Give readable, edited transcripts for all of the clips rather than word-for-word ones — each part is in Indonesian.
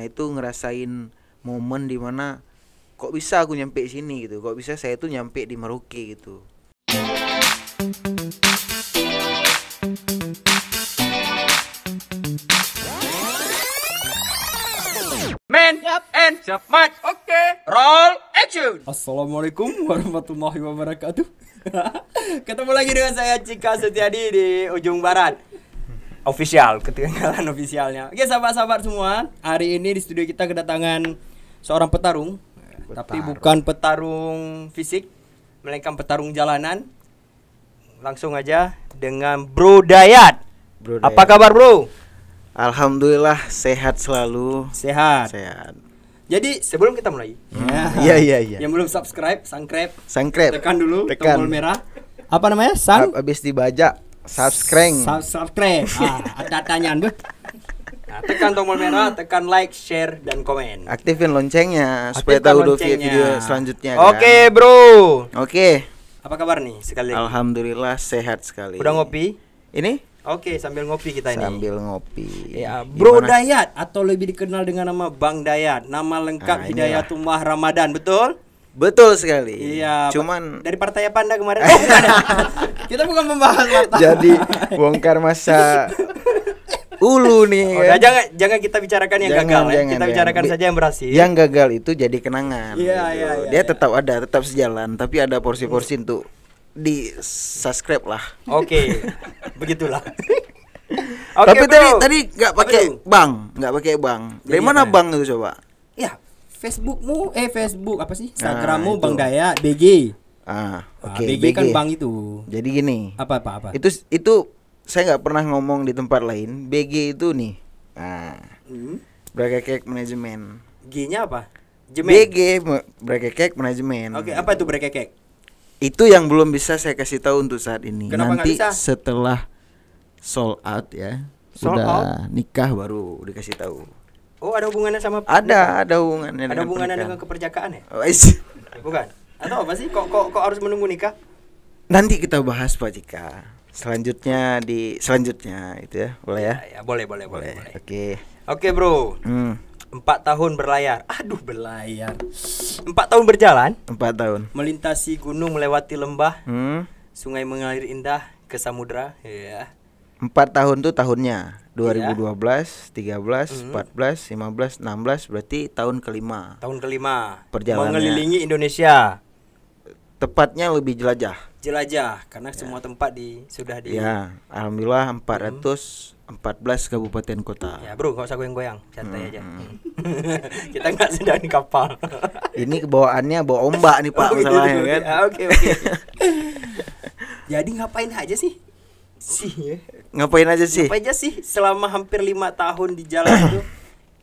Nah itu ngerasain momen dimana kok bisa aku nyampe sini gitu, kok bisa saya tuh nyampe di Merauke gitu. Man and match. Oke. Roll action. Assalamualaikum warahmatullahi wabarakatuh. Ketemu lagi dengan saya Cika Setiadi di ujung barat. Official, ketinggalan officialnya. Oke sahabat-sahabat semua, hari ini di studio kita kedatangan seorang petarung. Tapi bukan petarung fisik, melainkan petarung jalanan. Langsung aja dengan Bro Dayat. Apa kabar bro? Alhamdulillah sehat selalu. Sehat. Jadi sebelum kita mulai, Iya. yang belum subscribe, subscribe, Tekan dulu Tekan. tombol merah. Apa namanya? Habis dibajak subscribe. Subscribe. Ada tanyaan bu. Nah, tekan tombol merah, tekan like, share, dan komen. Aktifin loncengnya supaya Aktifkan tahu loncengnya. video selanjutnya kan? Oke bro. Oke. Apa kabar nih sekali lagi? Alhamdulillah sehat sekali. Udah ngopi? Ini? Oke, sambil ngopi kita ini. Sambil ngopi. Ya, Bro Gimana? Dayat atau lebih dikenal dengan nama Bang Dayat. Nama lengkap Nah, inilah. Hidayatullah Ramadan, betul? Betul sekali. Iya. Cuman dari Partai apa Anda kemarin? Oh, bukan ya? Kita bukan membahas partai. jadi bongkar masa ulu nih. Udah, kan? jangan kita bicarakan yang Jangan, gagal ya. jangan, Kita bicarakan jangan. saja yang berhasil. Yang gagal itu jadi kenangan. Iya, gitu. iya, Dia iya. tetap ada, tetap sejalan, tapi ada porsi-porsi untuk di subscribe lah. Oke. Begitulah. Tapi bro. tadi nggak Apa pakai itu? bang, nggak pakai bang. Dari Jadi mana apa? bang itu coba? Ya, Facebook apa sih? Nah, Instagrammu itu. Bang Dayat BG. Oke. BG kan bang itu. Jadi gini. Apa? Itu saya nggak pernah ngomong di tempat lain. BG itu nih. Bracket Management. G-nya apa? BG Bracket Management. Oke, apa itu brekekek? Itu yang belum bisa saya kasih tahu untuk saat ini. Kenapa nggak Nanti bisa? setelah sold out ya, Sold sudah nikah baru dikasih tahu. Oh, ada hubungannya sama Ada hubungannya. Ada dengan hubungannya pernikahan. dengan keperjakaan ya? Oh, is. Bukan. Atau apa sih? Kok harus menunggu nikah? Nanti kita bahas Pak Jika. Selanjutnya itu ya, boleh ya? Ya, boleh. Oke. Oke, Bro. 4 tahun berlayar. Aduh, berlayar. 4 tahun berjalan, 4 tahun. melintasi gunung, melewati lembah, Hmm. sungai mengalir indah ke samudra, ya. 4 tahun tuh tahunnya 2012, 13, 14, 15, 16 berarti tahun kelima. Tahun kelima. Perjalanannya. Mengelilingi Indonesia. Tepatnya lebih Jelajah karena semua tempat sudah di. Ya, alhamdulillah 414 kabupaten kota. Ya, Bro, enggak usah goyang-goyang, santai aja. Kita enggak sedang di kapal. Ini kebawaannya bawa ombak nih Pak, Oh, gitu. masalahnya kan. Ya, oke. Jadi ngapain aja sih? Ngapain aja sih? Ngapain aja sih selama hampir 5 tahun di jalan itu?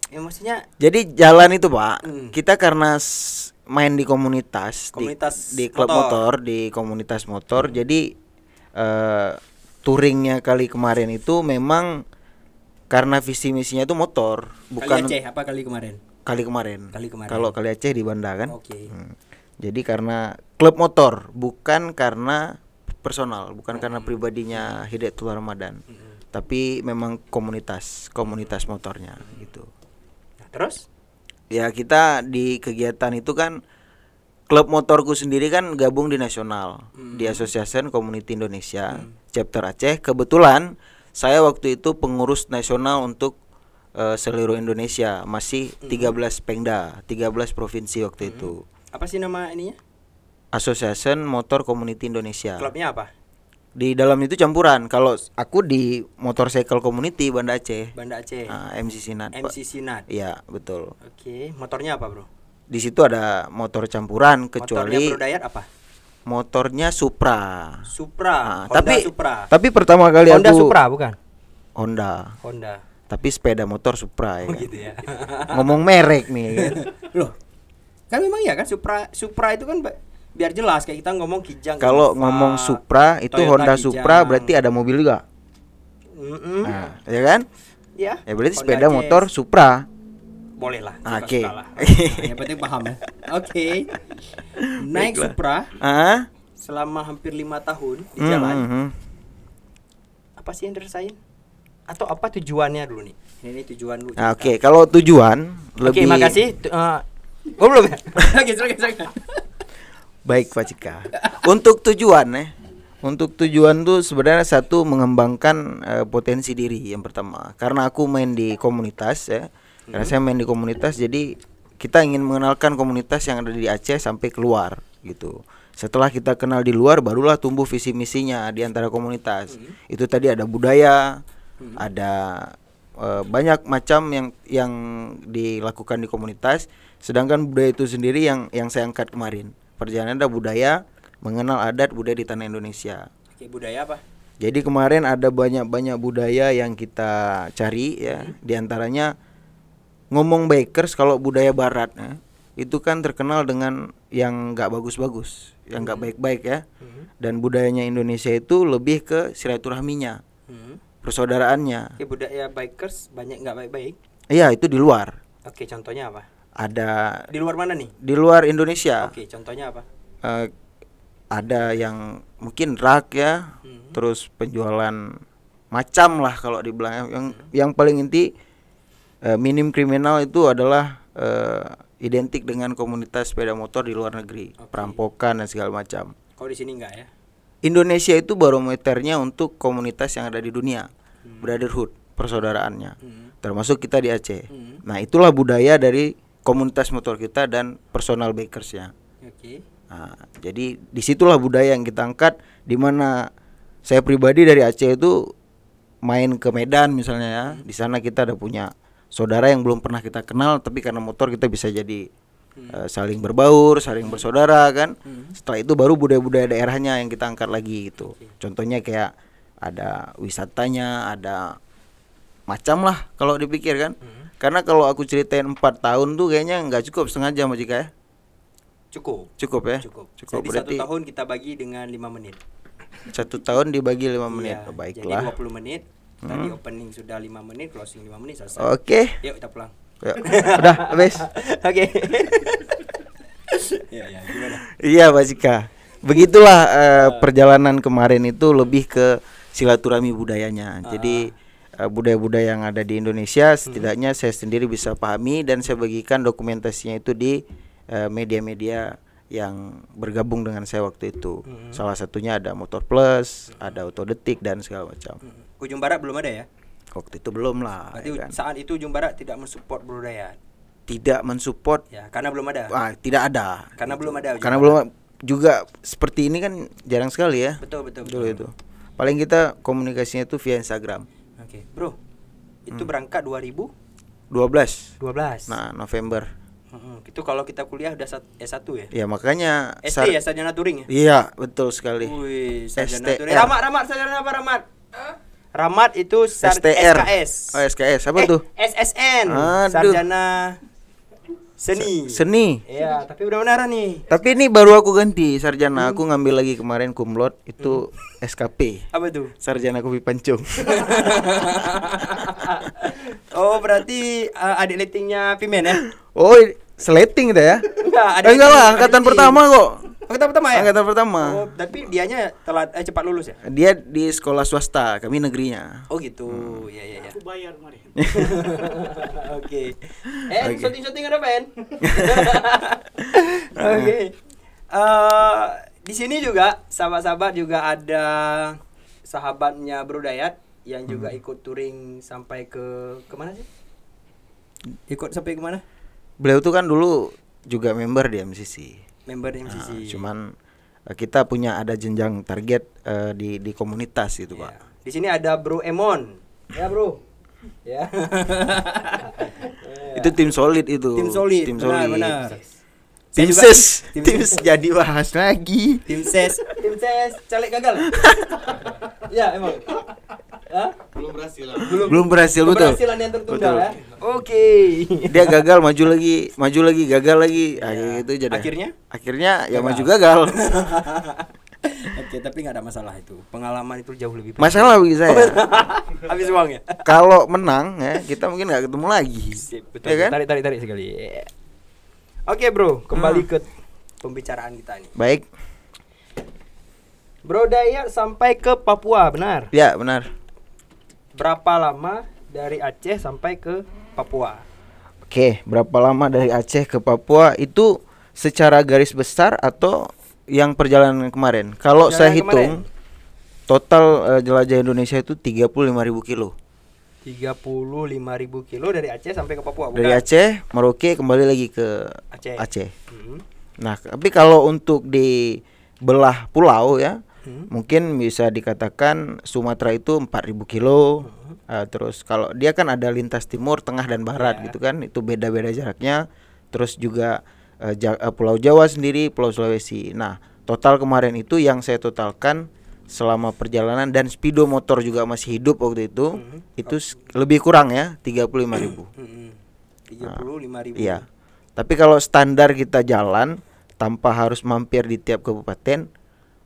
Ya maksudnya Jadi jalan itu Pak, Hmm. kita karena main di komunitas, Komunitas di klub motor. motor, di komunitas motor. Jadi touringnya kali kemarin itu memang karena visi misinya itu motor, bukan Kali Aceh apa kali kemarin? kali kemarin. Kali kemarin. Kalau kali Aceh di Banda kan. Oke. Jadi karena klub motor, bukan karena personal, bukan karena pribadinya Hidayatullah Ramadan. Tapi memang komunitas motornya gitu. Nah, terus? Ya kita di kegiatan itu kan klub motorku sendiri kan gabung di nasional, di Association Community Indonesia chapter Aceh. Kebetulan saya waktu itu pengurus nasional untuk seluruh Indonesia, masih 13 Pengda, 13 provinsi waktu itu. Apa sih nama ininya? Association Motor Community Indonesia. Klubnya apa? Di dalam itu campuran. Kalau aku di Motorcycle Community Banda Aceh. Banda Aceh. MC Sinat. Pak. MC Sinat. Iya, betul. Oke, motornya apa, Bro? Di situ ada motor campuran Motornya kecuali Bro Dayat apa? motornya Supra. Supra. Nah, Honda Supra. tapi pertama kali Honda aku Supra bukan? Honda. Honda. Tapi sepeda motor Supra ya. Oh kan? gitu ya. Ngomong merek nih kan. Loh. Kan memang ya kan Supra itu kan biar jelas kayak kita ngomong Kijang. Kalau Innova, ngomong Supra itu Toyota Honda Kijang. Supra berarti ada mobil juga. Nah, ya kan? Ya. Ya berarti Honda sepeda Jazz. motor Supra. Boleh lah. Oke. suka-suka lah. Yang penting paham ya. Oke. Naik Baiklah. Supra Ah? selama hampir 5 tahun di jalan. Mhm. Apa sih yang dirasain? atau apa tujuannya dulu nih? Ini tujuan dulu. Nah, oke, kalau tujuan lebih. Oke, makasih. Oh belum ya? Silakan. Baik Pak Cika. Untuk tujuan untuk tujuan tuh sebenarnya satu mengembangkan potensi diri yang pertama. Karena aku main di komunitas ya. Karena saya main di komunitas, jadi kita ingin mengenalkan komunitas yang ada di Aceh sampai keluar gitu. Setelah kita kenal di luar, barulah tumbuh visi misinya di antara komunitas. Itu tadi ada budaya, ada banyak macam yang dilakukan di komunitas. Sedangkan budaya itu sendiri yang saya angkat kemarin. Perjalanan ada budaya, mengenal adat budaya di tanah Indonesia. Oke, budaya apa? Jadi kemarin ada banyak budaya yang kita cari ya. Di antaranya ngomong bikers kalau budaya barat itu kan terkenal dengan yang nggak bagus-bagus, yang nggak baik-baik ya. Dan budayanya Indonesia itu lebih ke silaturahminya, persaudaraannya. Oke, budaya bikers banyak nggak baik-baik. Iya, itu di luar. Oke, contohnya apa? Ada Di luar mana nih? di luar Indonesia. Oke, contohnya apa? Ada yang mungkin rak ya, terus penjualan macam lah kalau dibilang. Yang paling inti minim kriminal itu adalah identik dengan komunitas sepeda motor di luar negeri, perampokan dan segala macam. Kalau di sini enggak ya? Indonesia itu barometernya untuk komunitas yang ada di dunia, brotherhood, persaudaraannya, termasuk kita di Aceh. Nah, itulah budaya dari komunitas motor kita dan personal bikersnya. Oke. Nah, jadi disitulah budaya yang kita angkat, di mana saya pribadi dari Aceh itu main ke Medan misalnya ya, di sana kita ada punya saudara yang belum pernah kita kenal, tapi karena motor kita bisa jadi saling berbaur, saling bersaudara kan. Setelah itu baru budaya-budaya daerahnya yang kita angkat lagi gitu. Contohnya kayak ada wisatanya, ada macam lah kalau dipikir kan. Karena kalau aku ceritain 4 tahun tuh kayaknya nggak cukup setengah jam Jika ya. Cukup ya. Cukup. Jadi Berarti 1 tahun kita bagi dengan 5 menit. 1 tahun dibagi 5 menit. Iya, Baiklah. Jadi 20 menit. Tadi opening sudah 5 menit, closing 5 menit selesai. Oke. Yuk kita pulang. Yuk. Udah habis. Oke. Ya, gimana? Iya Pak Cika. Begitulah perjalanan kemarin itu lebih ke silaturahmi budayanya. Jadi budaya-budaya yang ada di Indonesia setidaknya saya sendiri bisa pahami, dan saya bagikan dokumentasinya itu di media-media yang bergabung dengan saya waktu itu. Salah satunya ada Motor Plus, ada Autodetik dan segala macam. Ujung Barat belum ada ya? Waktu itu belum lah. Berarti Ya kan? saat itu Ujung Barat tidak mensupport budaya. Tidak mensupport. Ya, karena belum ada. Tidak ada. Karena belum ada. Ujung Karena Barat. belum juga seperti ini kan jarang sekali ya. Betul. Dulu itu. Paling kita komunikasinya itu via Instagram. Oke, Bro. Itu berangkat 2012. 12. Nah, November. Itu kalau kita kuliah udah S1 ya? Ya makanya SD ya, sarjana touring ya? Iya, betul sekali. Wih, sarjana STR. touring. Ramat, sarjana apa Ramat? Ramat itu STR. SKS. Oh, SKS apa tuh? SSN. Aduh. Sarjana Seni. Seni. Iya, tapi udah beneran nih. Tapi ini baru aku ganti sarjana. Aku ngambil lagi kemarin cum laude itu SKP. Apa tuh? Sarjana kopi pancung. Oh, berarti adik lettingnya Pimen ya? Oh, seleting itu ya? Enggak lah, angkatan pertama kok. Angkatan pertama ya? Angkatan pertama. Oh, tapi dianya telat cepat lulus ya? Dia di sekolah swasta, kami negerinya. Oh gitu. Iya. Aku bayar kemarin. Oke. Syuting ada Ben? Oke. Di sini juga sahabat-sahabat juga ada sahabatnya Bro Dayat yang juga ikut touring sampai ke mana sih? Ikut sampai ke mana? Beliau tuh kan dulu juga member di MCC. Member MCC. Cuman kita punya ada jenjang target di komunitas gitu, Ya. Pak. Di sini ada Bro Emon. Ya, Bro. Ya. Itu tim solid itu. Tim solid. Benar. Tim Saya juga ses. Tim jadi bahas lagi. Tim ses caleg gagal. Ya, emang. Hah? Belum berhasil. Belum berhasil betul. Keberhasilan yang tertunda Betul. ya. Oke. Dia gagal maju lagi, gagal lagi. Gitu aja dah. Akhirnya ya maju gagal. Oke, tapi nggak ada masalah itu. Pengalaman itu jauh lebih penting. Masalah bagi saya. Habis uang ya. Kalau menang ya, kita mungkin nggak ketemu lagi. Sip, betul. Ya kan? Tarik sekali. Oke, Bro, kembali ke pembicaraan kita nih. Baik. Bro Dayat sampai ke Papua, benar? Ya, benar. berapa lama dari Aceh sampai ke Papua? Oke, berapa lama dari Aceh ke Papua itu secara garis besar atau yang perjalanan kemarin? Kalau saya Perjalanan hitung total jelajah Indonesia itu 35.000 kilo. 35.000 kilo dari Aceh sampai ke Papua, bukan? Dari Aceh, Merauke kembali lagi ke Aceh. Aceh. Hmm. Nah, tapi kalau untuk di belah pulau ya, mungkin bisa dikatakan Sumatera itu 4.000 kilo. Terus kalau dia kan ada lintas timur, tengah dan barat Ya. gitu kan, itu beda-beda jaraknya. Terus juga Pulau Jawa sendiri, Pulau Sulawesi. Nah, total kemarin itu yang saya totalkan selama perjalanan dan speedo motor juga masih hidup waktu itu lebih kurang ya 35.000. 35.000. Iya. Tapi kalau standar kita jalan tanpa harus mampir di tiap kabupaten,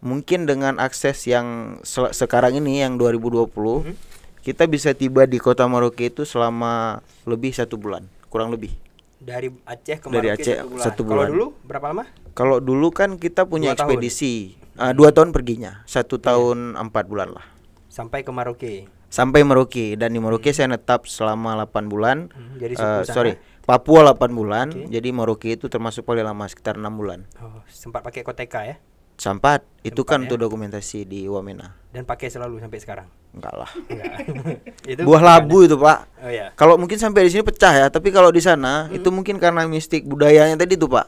mungkin dengan akses yang sekarang ini yang 2020, kita bisa tiba di Kota Merauke itu selama lebih 1 bulan, kurang lebih. Dari Aceh ke Dari Merauke Aceh 1 bulan. 1 Kalau bulan. dulu berapa lama? Kalau dulu kan kita punya 2 tahun. ekspedisi 2 tahun perginya, 1 tahun 4 bulan lah. Sampai ke Merauke. Sampai Merauke, dan di Merauke saya netap selama 8 bulan. Jadi suku sana. Sorry, Papua 8 bulan. Oke. Jadi Merauke itu termasuk paling lama sekitar 6 bulan. Oh, sempat pakai koteka ya? Sempat, itu kan ya? untuk dokumentasi di Wamena. Dan pakai selalu sampai sekarang. Enggak lah. Enggak. Itu Buah labu itu, Pak. Oh ya. Kalau mungkin sampai di sini pecah ya, tapi kalau di sana itu mungkin karena mistik budayanya tadi tuh, Pak.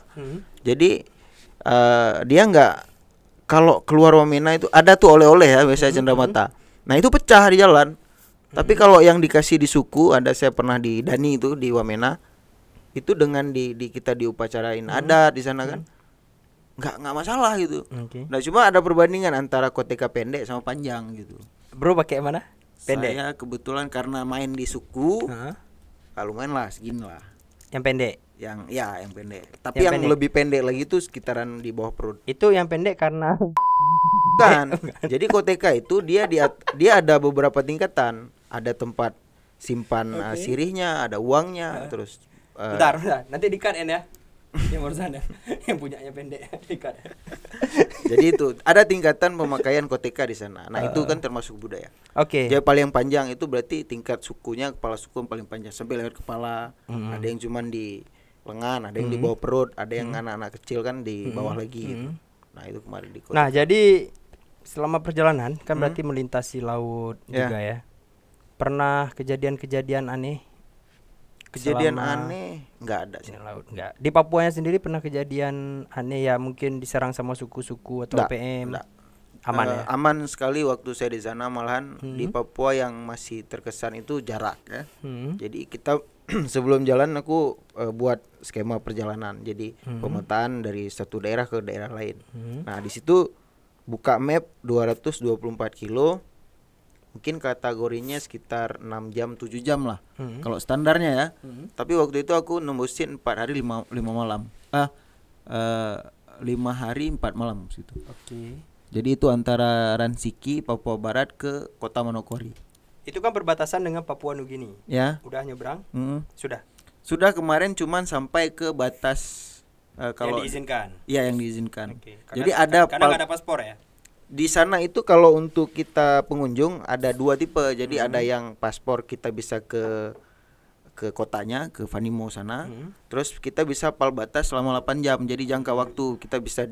Jadi dia enggak, kalau keluar Wamena itu ada tuh oleh-oleh ya, biasanya cenderamata. Nah, itu pecah di jalan. Tapi kalau yang dikasih di suku, ada saya pernah di Dani itu di Wamena, itu dengan kita diupacarain adat di sana kan. Enggak masalah gitu. Oke. Nah, cuma ada perbandingan antara koteka pendek sama panjang gitu. Bro pakai mana? Pendek. Saya kebetulan karena main di suku, Hah? lumayan lah segini lah. Yang pendek. Yang pendek. Tapi Yang yang pendek. lebih pendek lagi itu sekitaran di bawah perut. Itu yang pendek karena Bukan. Jadi koteka itu dia ada beberapa tingkatan. Ada tempat simpan sirihnya, ada uangnya, terus bentar. Nanti di-cut ya. Yang barusan ya. Yang punyanya pendek di-cut. jadi itu ada tingkatan pemakaian koteka di sana. Nah, itu kan termasuk budaya. Oke. Jadi paling panjang itu berarti tingkat sukunya, kepala suku yang paling panjang sampai leher kepala. Ada yang cuman di lengan, ada yang di bawah perut, ada yang anak-anak kecil kan di bawah lagi gitu. Nah, itu kemarin di kota. Nah, jadi selama perjalanan kan berarti melintasi laut Ya. juga ya. Pernah kejadian-kejadian aneh? Kejadian selama aneh nggak ada di sih. laut enggak. Di Papuanya sendiri pernah kejadian aneh ya, mungkin diserang sama suku-suku atau Nggak, PM? nggak. Aman ya. Aman sekali waktu saya di sana, malahan di Papua yang masih terkesan itu jarak ya. Jadi kita sebelum jalan aku buat skema perjalanan. Jadi pemetaan dari satu daerah ke daerah lain. Nah, di situ buka map 224 kilo. Mungkin kategorinya sekitar 6 jam 7 jam lah. Kalau standarnya ya. Tapi waktu itu aku nembusin 4 hari 5 malam. 5 hari 4 malam situ. Oke. Jadi itu antara Ransiki, Papua Barat ke Kota Manokwari. Itu kan berbatasan dengan Papua Nugini. Ya. Udah nyebrang? Sudah. Sudah kemarin cuman sampai ke batas kalau yang diizinkan. Iya, yang diizinkan. Oke. Jadi ada karena nggak ada paspor ya. di sana itu kalau untuk kita pengunjung ada 2 tipe. Jadi ada yang paspor kita bisa ke kotanya, ke Vanimo sana. Terus kita bisa pal batas selama 8 jam. Jadi jangka waktu kita bisa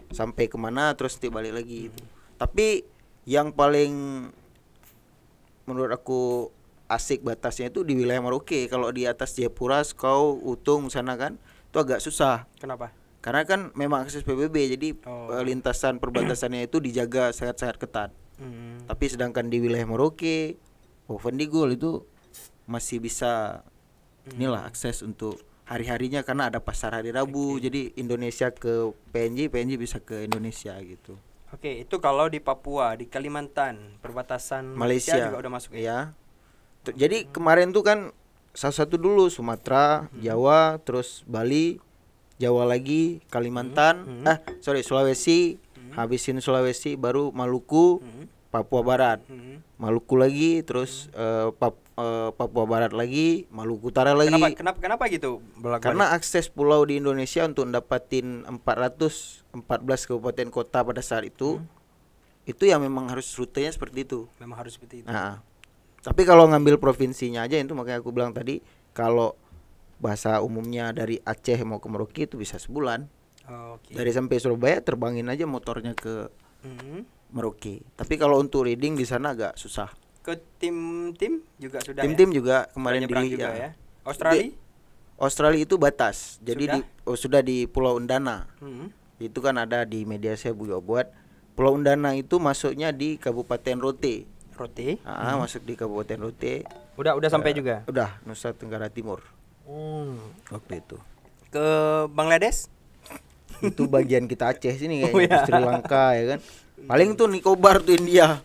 sampai kemana terus nanti balik lagi gitu. Tapi yang paling menurut aku asik batasnya itu di wilayah Merauke. Kalau di atas Jayapura, Skau, Utung sana kan itu agak susah. Kenapa? Karena kan memang akses PBB, jadi lintasan perbatasannya itu dijaga sangat-sangat ketat. Tapi sedangkan di wilayah Merauke, Vendigul itu masih bisa inilah akses untuk hari-harinya karena ada pasar hari Rabu. Jadi Indonesia ke PNJ bisa ke Indonesia gitu. Oke, itu kalau di Papua, di Kalimantan, perbatasan Malaysia juga udah masuk ya. Jadi kemarin tuh kan salah satu dulu Sumatera, Jawa, terus Bali, Jawa lagi, Kalimantan, Sulawesi, habisin Sulawesi, baru Maluku, Papua Barat, Maluku lagi, terus Papua Barat lagi, Maluku Utara lagi. Kenapa gitu? Karena akses pulau di Indonesia untuk dapatin 414 kabupaten kota pada saat itu yang memang harus rutenya seperti itu. Memang harus seperti itu. Nah, Tapi kalau ngambil provinsinya aja itu makanya aku bilang tadi kalau bahasa umumnya dari Aceh mau ke Merauke itu bisa sebulan. Oke. Dari sampai Surabaya terbangin aja motornya ke Mhm. Merauke. Tapi kalau untuk reading di sana agak susah. Ke tim-tim juga sudah Tim-tim ya? juga kemarin Sudah nyebrang di juga ya. Australia? Australia itu batas. Jadi Sudah? sudah di Pulau Undana. Mhm. Itu kan ada di media saya juga buat. Pulau Undana itu masuknya di Kabupaten Rote. Rote. Masuk di Kabupaten Rote. Udah sampai juga. Udah Nusa Tenggara Timur waktu itu. Ke Bangladesh? Itu bagian kita Aceh sini Oh, kayaknya, ya. Sri Lanka ya kan. Paling tuh Nicobar tuh India.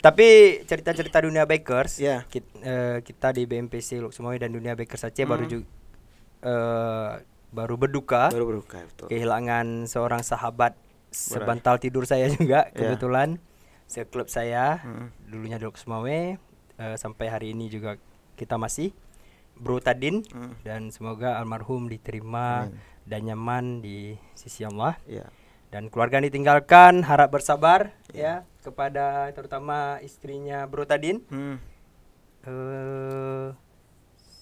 Tapi cerita-cerita dunia bikers, Ya. kita di BMPC Lok Sumawe dan dunia bikers Aceh baru berduka Baru berbuka betul. kehilangan seorang sahabat sebantal tidur saya juga Ya. kebetulan seklub saya Mm. dulunya di Lok Sumawe, sampai hari ini juga kita masih Bro Tadin, dan semoga almarhum diterima Amin. dan nyaman di sisi Allah. Ya. Dan keluarga yang ditinggalkan harap bersabar ya kepada terutama istrinya Bro Tadin.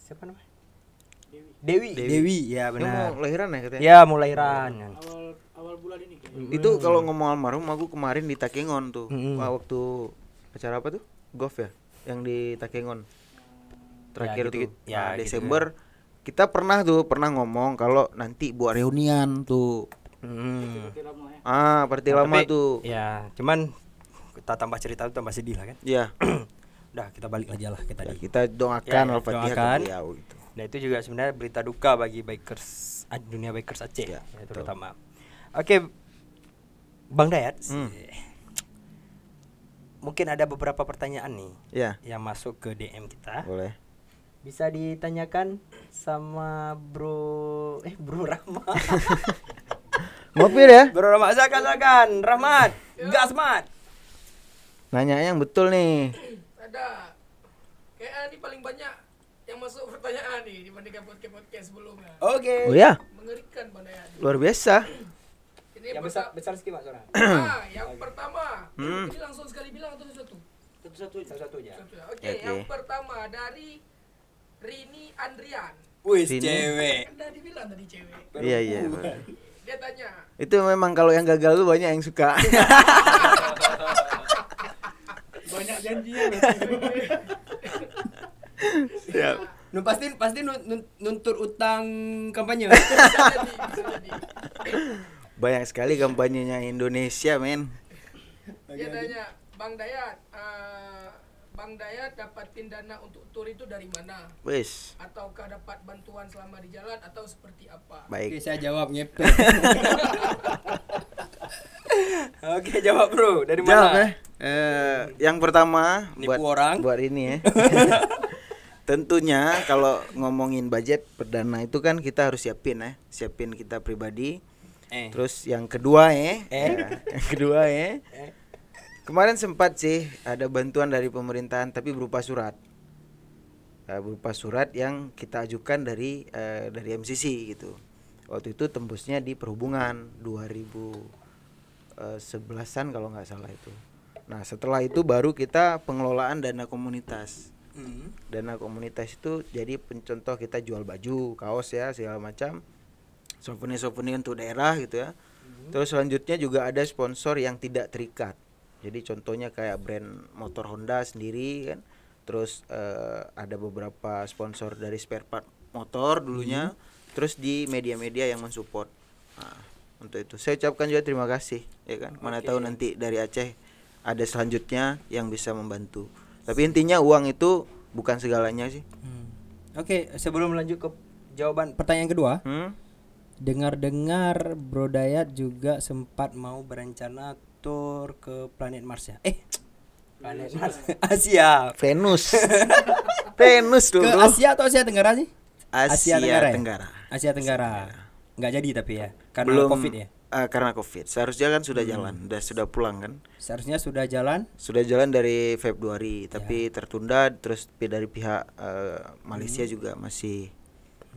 Siapa namanya? Dewi. Ya Ini benar. mau lahiran ya katanya. Ya mau lahiran. Itu kalau ngomong almarhum aku kemarin di Takengon tuh. Mm-mm. Waktu acara apa tuh? Golf ya? Yang di Takengon. Terakhir gitu, tuh. ya, gitu Desember kita pernah ngomong kalau nanti buat reunian tuh. Partai lama Tapi, tuh. Ya, cuman kita tambah cerita itu tambah sedih lah kan. Ya. Udah kita balik aja lah ke Ya, tadi. kita doakan Ya, Al-Fatihah ke doakan. beliau gitu. Nah itu juga sebenarnya berita duka bagi bikers dunia bikers Aceh Ya, ya, betul. terutama. Oke, Bang Dayat, mungkin ada beberapa pertanyaan nih Ya, yang masuk ke DM kita. boleh. Bisa ditanyakan sama Bro Rahmat. Ngopi ya? Bro Rahmat, silakan Rahmat, Gasmat. Nanya yang betul nih. Ada. Kayak ini paling banyak yang masuk pertanyaan nih dibandingkan podcast sebelumnya. Oke. Oh ya, Mengerikan pandaian. luar biasa. Ini Yang besar sedikit Mas Suara. yang pertama. Ini langsung sekali bilang atau satu? Satu aja. Oke, Oke. yang pertama dari Rini Andrian. Wih, Sini. cewek. Anda dibilang tadi cewek. Iya. Dia tanya, Itu memang kalau yang gagal tuh banyak yang suka. banyak janjinya. Siap. Pasti nuntut utang kampanye. Bisa jadi. Banyak sekali kampanyenya Indonesia, men. Dia tanya, Bang Dayat dapatin dana untuk tur itu dari mana? Wis. Ataukah dapat bantuan selama di jalan atau seperti apa? Baik. Oke, saya jawab ngepet. Oke, jawab Bro. Dari mana? Jawab ya. Yang pertama Nipu orang. buat ini ya. Tentunya kalau ngomongin budget perdana itu kan kita harus siapin kita pribadi. Terus yang kedua yang kedua kemarin sempat sih ada bantuan dari pemerintahan tapi berupa surat. Berupa surat yang kita ajukan dari MCC gitu. Waktu itu tembusnya di perhubungan 2011-an kalau nggak salah itu. Nah setelah itu baru kita pengelolaan dana komunitas. Dana komunitas itu jadi pencontoh kita jual baju, kaos ya segala macam, souvenir untuk daerah gitu ya. Terus selanjutnya juga ada sponsor yang tidak terikat. Jadi contohnya kayak brand motor Honda sendiri kan. Terus ada beberapa sponsor dari spare part motor dulunya. Terus di media-media yang mensupport. Nah, untuk itu saya ucapkan juga terima kasih ya kan. Mana tahu nanti dari Aceh ada selanjutnya yang bisa membantu. Tapi intinya uang itu bukan segalanya sih. Oke, sebelum lanjut ke jawaban pertanyaan kedua, dengar-dengar Bro Dayat juga sempat mau berencana tur ke planet Mars ya? Planet Mars, Asia. Venus. Venus Ke dulu. Asia atau Asia Tenggara sih? Asia ya? Tenggara. Asia Tenggara. Nggak jadi tapi ya, karena Belum Covid ya. Karena Covid. Seharusnya kan sudah jalan, sudah pulang kan. Seharusnya sudah jalan. Sudah jalan dari Februari, tapi tertunda terus dari pihak Malaysia juga masih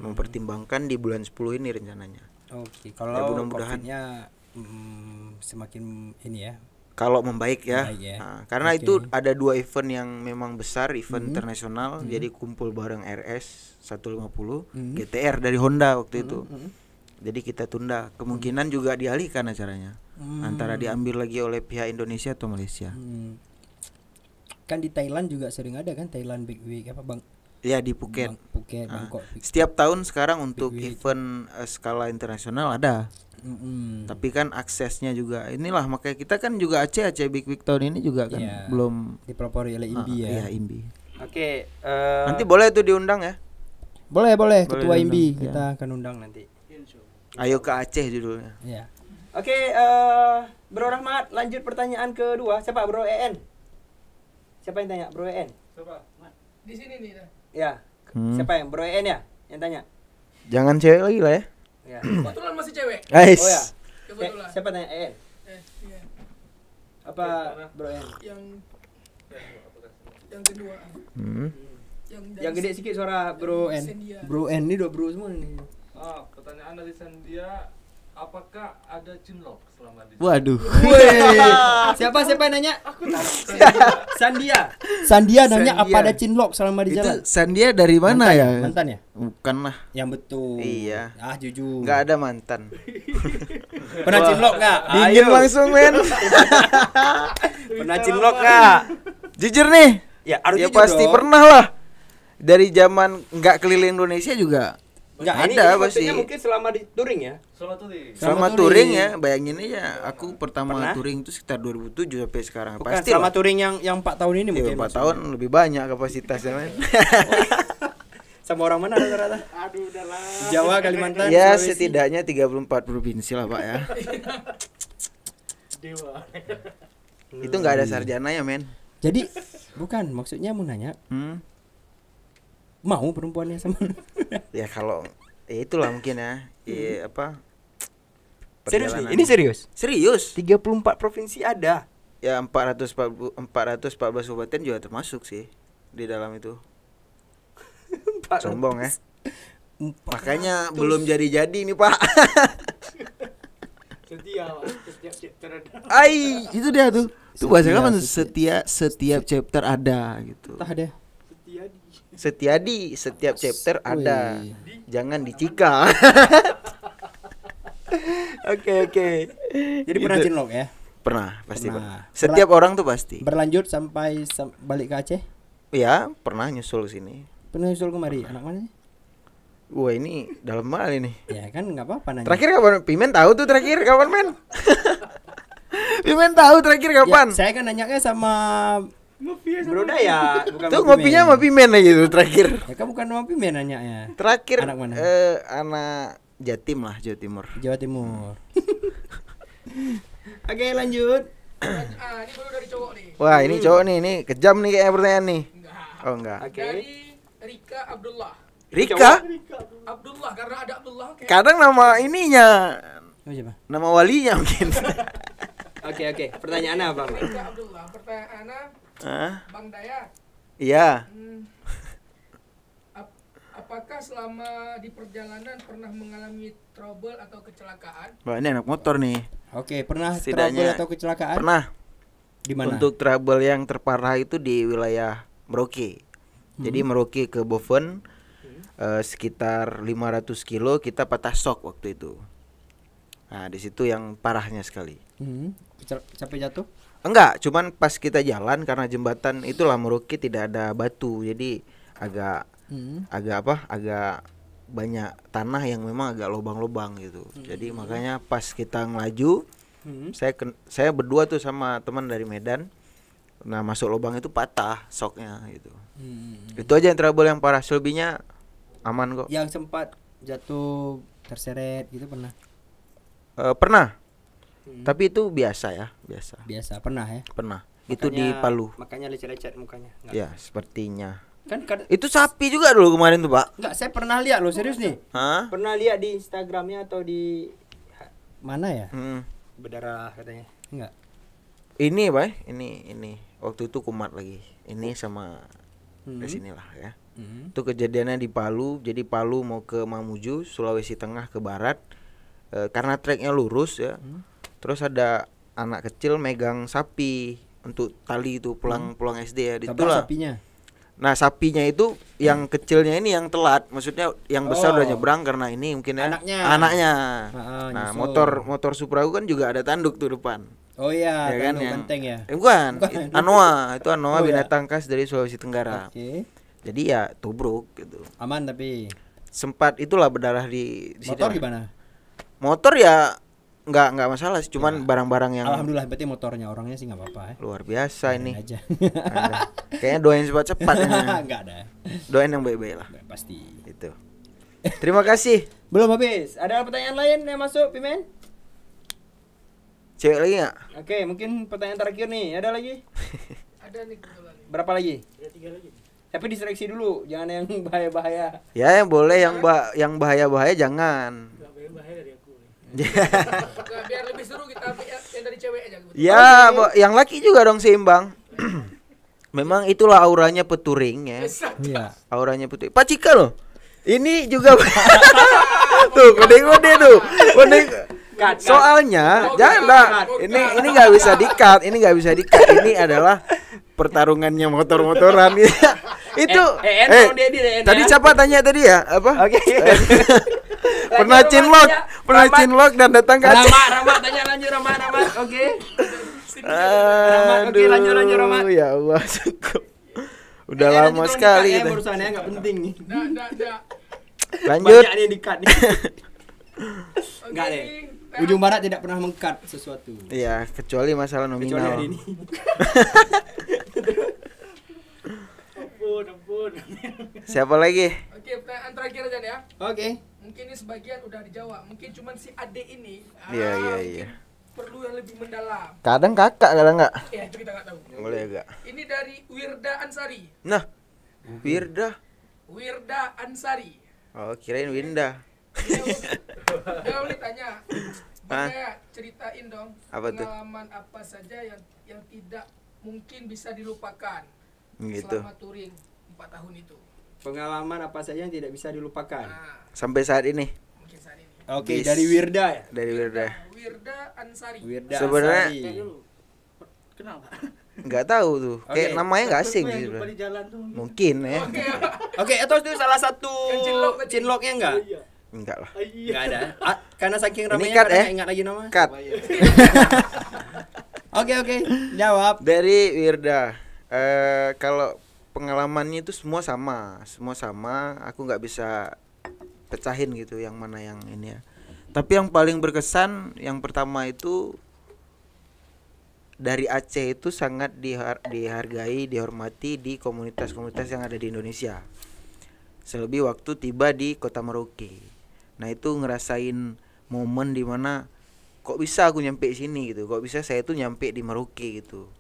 mempertimbangkan di bulan 10 ini rencananya. Oke, Ya, kalau mudah-mudahan. Covid-nya semakin ini ya, kalau membaik ya. Membaik ya. Nah, karena Oke. itu ada 2 event yang memang besar, event internasional. Jadi kumpul bareng RS 150, GTR dari Honda waktu itu. Jadi kita tunda, kemungkinan juga dialihkan acaranya. Antara diambil lagi oleh pihak Indonesia atau Malaysia. Kan di Thailand juga sering ada kan, Thailand Big Week apa Bang? Ya di Phuket. Phuket, Nah, Bangkok. setiap tahun sekarang untuk Week. event skala internasional ada. Tapi kan aksesnya juga inilah, makanya kita kan juga Aceh Big Week tahun ini juga kan Iya. belum Dipelopori oleh IMBI ya. Iya, IMBI. Oke, Nanti boleh tuh diundang ya. boleh ketua diundang, IMBI ya. kita akan undang nanti. Ayo ke Aceh judulnya. Ya. Oke, Bro Rahmat, lanjut pertanyaan kedua. Siapa Bro EN? Siapa yang tanya? Bro EN? Di sini nih dah. Ya. Siapa yang Bro EN ya? Yang tanya? Jangan cewek lagi lah ya. Ya. Kebetulan masih cewek. Guys. Oh ya. Kebetulan. Siapa tanya EN? Iya. Apa Bro EN? Yang kedua. Hmm. Yang gede sedikit suara Bro N. Sendia. Bro N ini 2 bro semua nih. Pertanyaan dari Sandia, apakah ada cinlok selama di Waduh. Siapa yang nanya? Aku tahu. Sandia. Sandia nanya Sandia. apa ada cinlok selama di jalan? Itu Sandia dari mana ya? Mantan ya? Bukan lah. Yang betul. Iya. Ah jujur. Nggak ada mantan. Pernah cinlok nggak? Dingin langsung men. Pernah cinlok nggak? Jujur nih. Ya harus Ya jujur pasti dong. pernah lah. Dari zaman nggak keliling Indonesia juga. Nggak, ada ini pasti. maksudnya mungkin selama di touring ya. Selama touring? Selama touring ya, bayangin aja. Aku pertama Pernah? touring itu sekitar 2007 sampai sekarang. Bukan Pasti selama lah. touring yang 4 tahun ini Ya, mungkin. 4 maksudnya. tahun lebih banyak kapasitasnya men. Sama orang mana rata-rata? Aduh, udah lah. Jawa, Kalimantan, Ya Sulawesi. setidaknya 34 provinsi lah Pak ya. Dewa. Itu nggak ada sarjana ya men. Jadi bukan maksudnya mau nanya mau perempuannya sama lu? Ya kalau ya itulah mungkin ya. Iya apa? Serius nih? perjalanan. Ini serius? Serius. 34 provinsi ada. Ya 414 kabupaten juga termasuk sih di dalam itu. Sombong ya. Makanya belum jadi-jadi nih Pak. Setia, Pak. Setiap chapter ada. Ai, itu dia tuh. Tuh bahasa Setia, apa? setia. Setiap chapter ada gitu. Entah deh. Setiadi, setiap chapter ada. Wih. Jangan dicika. Oke. Jadi pernah Gitu. cinlok ya? Pernah, pasti Pernah. pernah. Setiap orang tuh pasti. Berlanjut sampai balik ke Aceh? Ya, pernah nyusul sini. Pernah nyusul kemari? Anak mana sih? Wah, ini dalam hal ini. Ya kan nggak apa-apa nanya. Terakhir kapan? Pimen tahu tuh terakhir kapan, men? Pimen tahu terakhir kapan? Ya, saya kan nanyanya sama Bro Daya, bukan Tuh sama ngopinya Pimen. sama Pimen aja tuh terakhir. Ya kan bukan sama Pimen nanyanya. Terakhir Anak mana? Anak Jatim lah, Jawa Timur. Jawa Timur. Oke, lanjut. Ini baru dari cowok nih. Wah, ini cowok nih, ini kejam nih kayaknya pertanyaan nih. Enggak. Oh, enggak. Oke. Dari Rika Abdullah. Rika? Abdullah karena ada Abdullah kayak Kadang nama ininya, Oh, siapa? nama walinya mungkin. Oke. Pertanyaannya apa, Bang? Rika Abdullah. Pertanyaannya Hah? Bang Daya. Iya. Apakah selama di perjalanan pernah mengalami trouble atau kecelakaan? Wah, ini anak motor nih. Oke, pernah Setidaknya trouble atau kecelakaan? Pernah. Di mana? Untuk trouble yang terparah itu di wilayah Merauke. Jadi Merauke ke Boven sekitar 500 kilo kita patah sok waktu itu. Nah, di situ yang parahnya sekali. Sampai jatuh? Enggak, cuman pas kita jalan karena jembatan itulah Merauke tidak ada batu. Jadi agak agak banyak tanah yang memang agak lubang-lubang gitu. Jadi makanya pas kita ngelaju saya berdua tuh sama teman dari Medan. Nah, masuk lubang itu patah soknya gitu. Itu aja yang trouble yang parah, selebihnya aman kok. Yang sempat jatuh terseret gitu pernah? Pernah. Tapi itu biasa ya, biasa. Biasa, pernah ya? Pernah. Itu di Palu. Makanya lecet-lecet mukanya. Enggak. Ya, sepertinya. Kan Itu sapi juga dulu kemarin tuh, Pak. enggak, saya pernah lihat loh, serius nih. Hah? Pernah lihat di Instagramnya atau di mana ya? Berdarah katanya. Enggak. Ini, Pak, ini. Waktu itu kumat lagi. Ini sama di sinilah ya. Itu kejadiannya di Palu. Jadi Palu mau ke Mamuju, Sulawesi Tengah ke barat. Karena treknya lurus ya. Terus ada anak kecil megang sapi untuk tali itu pulang SD ya. Tabrak Itulah. sapinya. Nah, sapinya itu yang kecilnya ini yang telat, maksudnya yang besar Oh. udah nyebrang karena ini mungkin ya Anaknya. Nah, nyusul. motor Supra kan juga ada tanduk tuh depan. Oh iya, Ya kan, tanduk yang- benteng ya. Bukan, Anoa, itu Oh, Anoa ya. binatang khas dari Sulawesi Tenggara. Oke. Jadi ya tubruk gitu. Aman tapi Sempat itulah berdarah di sini motor lah. gimana? Motor ya nggak masalah sih, cuman barang-barang yang Alhamdulillah berarti motornya, orangnya sih nggak apa-apa ya. luar biasa Biarin ini. aja. Ada. Kayaknya doain cepat-cepat ini. Enggak ada. Doain yang baik-baik lah. Pasti. Itu. Terima kasih. Belum habis. Ada pertanyaan lain yang masuk, Pimen? Cewek lagi nggak? Oke, mungkin pertanyaan terakhir nih. Ada lagi? Ada nih kebetulan nih. Berapa lagi? Ada 3 lagi. Tapi diseleksi dulu, jangan yang bahaya-bahaya. Ya yang boleh yang bahaya-bahaya jangan. Nggak, biar lebih seru kita ambil yang dari cewek aja kebetulan. Ya, yang laki juga dong seimbang. Memang itulah auranya peturing ya. Iya. Auranya peturing. Pak Cika loh. Ini juga tuh kode-kode tuh. Kode. Soalnya jangan. Ini nggak bisa di-cut. Ini nggak bisa di-cut. Ini adalah pertarungannya motor-motoran. Itu tadi siapa tanya tadi ya? Apa? Oke. Pernah cinlok dan datang ke Aceh. Rama, tanya lanjut Rama. Oke. Aduh, Oke, lanjut, Rama. Ya Allah, cukup. Udah lama sekali ya, kita. urusannya nggak penting nih. Nggak. Lanjut. Banyak nih di-cut nih. Enggak deh. Ujung Barat tidak pernah meng-cut sesuatu. Iya, kecuali masalah Kecuali nominal. hari ini. Ampun. Siapa lagi? Oke, pertanyaan terakhir aja nih ya. Oke. Mungkin ini sebagian udah dijawab. Mungkin cuman si Ade ini Iya. mungkin perlu yang lebih mendalam. Kadang kakak, kadang enggak. Ya, itu kita nggak tahu. Boleh enggak? Ini dari Wirda Ansari. Nah, Wirda. Wirda Ansari. Oh, kirain Winda. Dia boleh tanya. Hah? Boleh ceritain dong Apa tuh? pengalaman apa saja yang tidak mungkin bisa dilupakan Gitu. selama touring 4 tahun itu. Pengalaman apa saja yang tidak bisa dilupakan? Nah, Sampai saat ini mungkin saat ini. Oke, Bis. dari Wirda ya. dari Wirda. Wirda Ansari. Wirda Sebenarnya- Ansari. Kenal Pak? Enggak tahu tuh. Kayak Oke. namanya enggak asing Yang sih. lupa di jalan tuh. Mungkin ya. Oke, atau itu salah satu Yang cinlok tadi. cinloknya enggak? Iya. Enggak lah. Iya. Enggak ada. Karena saking Ini ramainya cut, kadang ya? nggak ingat lagi nama. Cut. Oke, jawab. Dari Wirda. Kalau pengalamannya itu semua sama. Aku nggak bisa pecahin gitu yang mana yang ini ya. Tapi yang paling berkesan yang pertama itu dari Aceh itu sangat dihargai, dihormati di komunitas-komunitas yang ada di Indonesia. Selebih waktu tiba di Kota Merauke. Nah, itu ngerasain momen dimana kok bisa aku nyampe sini gitu. Kok bisa saya tuh nyampe di Merauke gitu.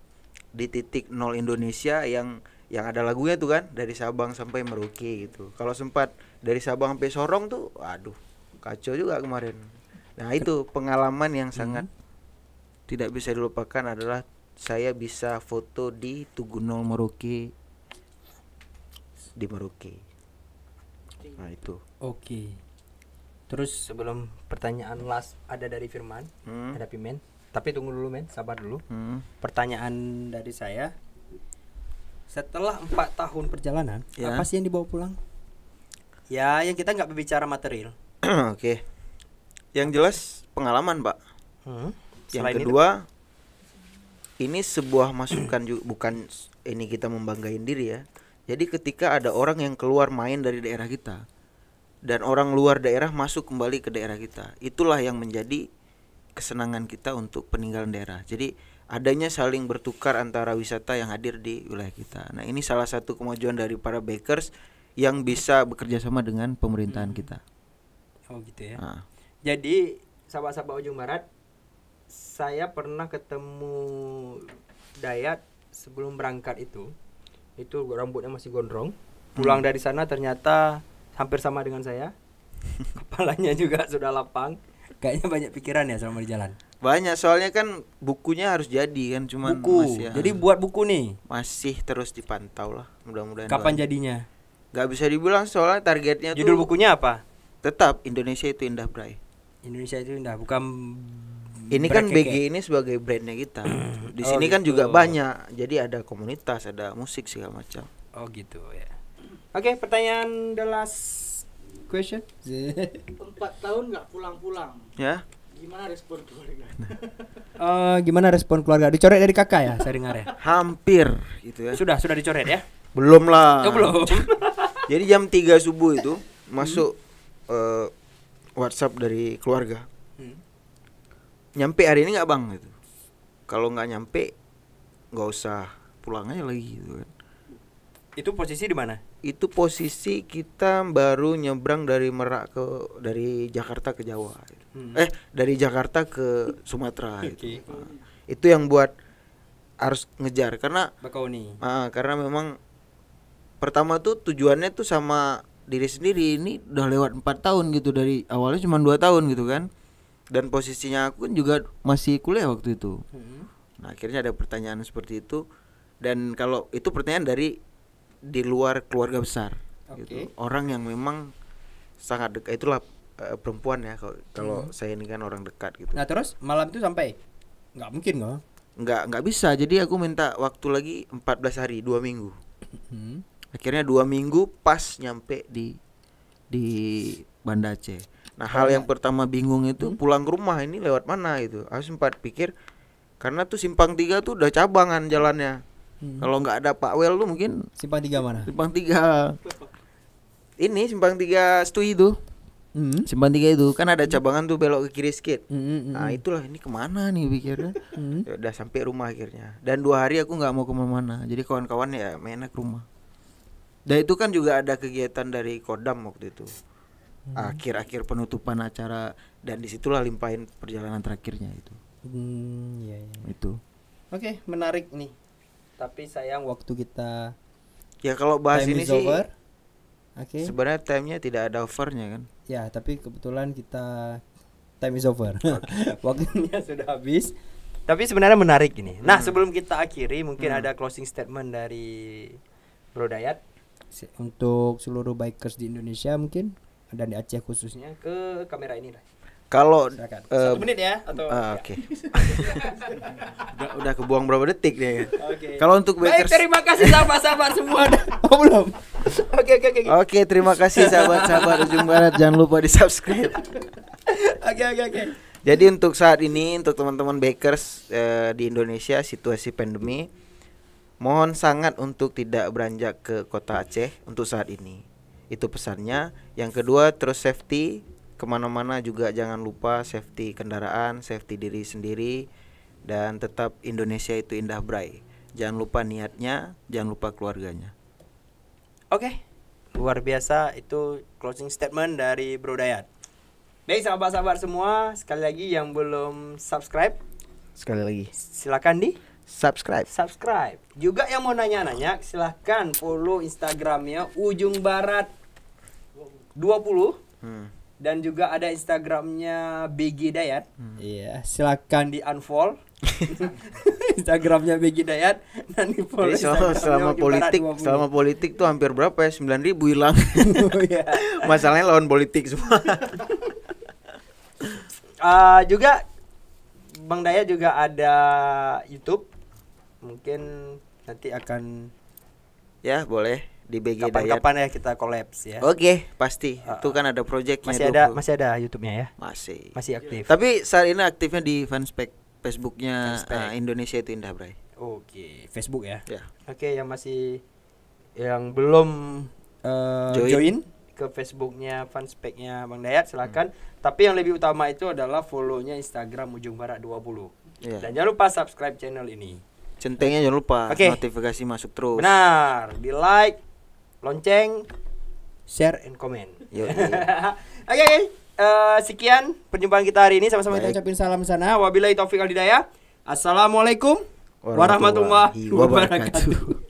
Di titik nol Indonesia yang ada lagunya tuh kan, dari Sabang sampai Merauke gitu. Kalau sempat dari Sabang sampai Sorong tuh aduh, kacau juga kemarin. Nah, itu pengalaman yang sangat tidak bisa dilupakan adalah saya bisa foto di Tugu Nol Merauke di Merauke. Nah, itu. Oke. Terus sebelum pertanyaan last ada dari Firman, ada Pimen. Tapi tunggu dulu men, sabar dulu. Pertanyaan dari saya. Setelah 4 tahun perjalanan, Ya. apa sih yang dibawa pulang? Ya, yang kita nggak berbicara material. Oke. Yang jelas pengalaman, Pak. Yang Selain kedua, ini sebuah masukan juga, bukan ini kita membanggain diri ya. Jadi ketika ada orang yang keluar main dari daerah kita dan orang luar daerah masuk kembali ke daerah kita, itulah yang menjadi kesenangan kita untuk peninggalan daerah. Jadi adanya saling bertukar antara wisata yang hadir di wilayah kita. Nah, ini salah satu kemajuan dari para bikers yang bisa bekerja sama dengan pemerintahan kita. Oh gitu ya. Nah, Jadi sahabat-sahabat Ujung Barat, saya pernah ketemu Dayat sebelum berangkat itu rambutnya masih gondrong. Pulang dari sana ternyata hampir sama dengan saya. Kepalanya juga sudah lapang. Kayaknya banyak pikiran ya selama di jalan. banyak soalnya kan bukunya harus jadi kan, cuman Buku. masih, Jadi buat buku nih. masih terus dipantau lah, mudah-mudahan. Kapan doain. jadinya? Gak bisa dibilang soalnya targetnya Judul tuh bukunya apa? tetap Indonesia itu indah, Bray. Indonesia itu indah, bukan Ini kan Brekeke. BG ini sebagai brandnya kita. Di Oh, sini kan gitu. juga banyak. Jadi ada komunitas, ada musik segala macam. Oh gitu ya. Oke, pertanyaan the last question. 4 tahun nggak pulang-pulang. Ya. Gimana respon keluarga? Gimana respon keluarga? Dicoret dari kakak ya, saya dengar ya. Hampir gitu ya. Sudah dicoret ya? Belum lah. Oh, belum. Jadi jam 3 subuh itu masuk WhatsApp dari keluarga. Nyampe hari ini nggak bang gitu. Kalau nggak nyampe nggak usah pulang aja lagi gitu kan. Itu posisi di mana? Itu posisi kita baru nyebrang dari dari Jakarta ke Jawa. Dari Jakarta ke Sumatera gitu. Nah, itu yang buat harus ngejar karena Bakauni. karena memang pertama tuh tujuannya tuh sama diri sendiri. Ini udah lewat 4 tahun gitu, dari awalnya cuma 2 tahun gitu kan. Dan posisinya aku kan juga masih kuliah waktu itu. Nah, akhirnya ada pertanyaan seperti itu. Dan kalau itu pertanyaan dari di luar keluarga besar gitu. Orang yang memang sangat dekat, itulah perempuan ya kalau saya ini kan orang dekat gitu. Nah, terus malam itu sampai? Nggak mungkin kok. Nggak bisa. Jadi aku minta waktu lagi 14 hari, 2 minggu. Akhirnya 2 minggu pas nyampe di Banda Aceh. Nah, hal yang pertama bingung itu pulang ke rumah ini lewat mana itu. Aku sempat pikir karena tuh Simpang 3 tuh udah cabangan jalannya. Kalau nggak ada Pak Wel tuh mungkin Simpang 3 mana? Simpang 3. Ini Simpang 3 Stui itu. Simpang 3 itu kan ada cabangan tuh belok ke kiri sedikit. Nah, itulah ini kemana nih pikirnya. Ya udah sampai rumah akhirnya. Dan 2 hari aku nggak mau kemana-mana. Jadi kawan-kawan ya main ke rumah. Dan itu kan juga ada kegiatan dari Kodam waktu itu. Akhir-akhir penutupan acara, dan disitulah limpahin perjalanan terakhirnya itu. Iya. Itu. Oke, menarik nih. Tapi sayang waktu kita Ya kalau bahas time ini is sih over. Oke. sebenarnya time-nya tidak ada overnya kan. Ya, tapi kebetulan kita time is over. Waktunya sudah habis. Tapi sebenarnya menarik ini. Nah, sebelum kita akhiri mungkin ada closing statement dari Bro Dayat untuk seluruh bikers di Indonesia mungkin, dan di Aceh khususnya, ke kamera ini lah. Kalau Silakan. 1 menit ya atau oke. udah kebuang berapa detik deh. Oke. Kalau untuk Baik, bikers, terima kasih sahabat-sahabat semua. Oh, belum. Oke. Oke, terima kasih sahabat-sahabat Ujung Barat, jangan lupa di-subscribe. Oke. Jadi untuk saat ini, untuk teman-teman bikers di Indonesia, situasi pandemi, mohon sangat untuk tidak beranjak ke kota Aceh untuk saat ini. Itu pesannya. Yang kedua, terus safety kemana-mana juga, jangan lupa safety kendaraan, safety diri sendiri, dan tetap Indonesia itu indah bray. Jangan lupa niatnya, jangan lupa keluarganya. Oke, luar biasa itu closing statement dari Bro Dayat. Baik sahabat-sahabat semua, sekali lagi yang belum subscribe, Sekali lagi, silakan di subscribe. Juga yang mau nanya-nanya, silakan follow Instagramnya Ujung Barat 20. Dan juga ada Instagramnya BG Dayat. Iya, silakan di unfollow Instagramnya BG Dayat dan di follow Jadi selama politik tuh hampir berapa ya? 9.000 hilang. Masalahnya lawan politik semua. Juga Bang Dayat juga ada YouTube. Mungkin nanti akan Ya, boleh di BG Dayat. kapan-kapan ya kita kolaps ya. Oke, pasti. Itu kan ada proyeknya. Masih ada YouTube-nya ya. Masih aktif. Tapi saat ini aktifnya di fanspage Facebooknya Fanspage. Indonesia itu Indah Bray. Oke, Facebook ya. Ya. Oke, yang belum join ke Facebooknya fanspage-nya Bang Dayat silakan. Tapi yang lebih utama itu adalah follow-nya Instagram Ujung Barat 20. Ya. Dan jangan lupa subscribe channel ini. Centengnya jangan lupa, Oke. notifikasi masuk terus. Benar, di like, lonceng, share, and comment. Yo, Oke, sekian perjumpaan kita hari ini. Sama-sama kita Baik. ucapin salam sana. Wabillahi taufiq wal hidayah. Assalamualaikum warahmatullahi wabarakatuh.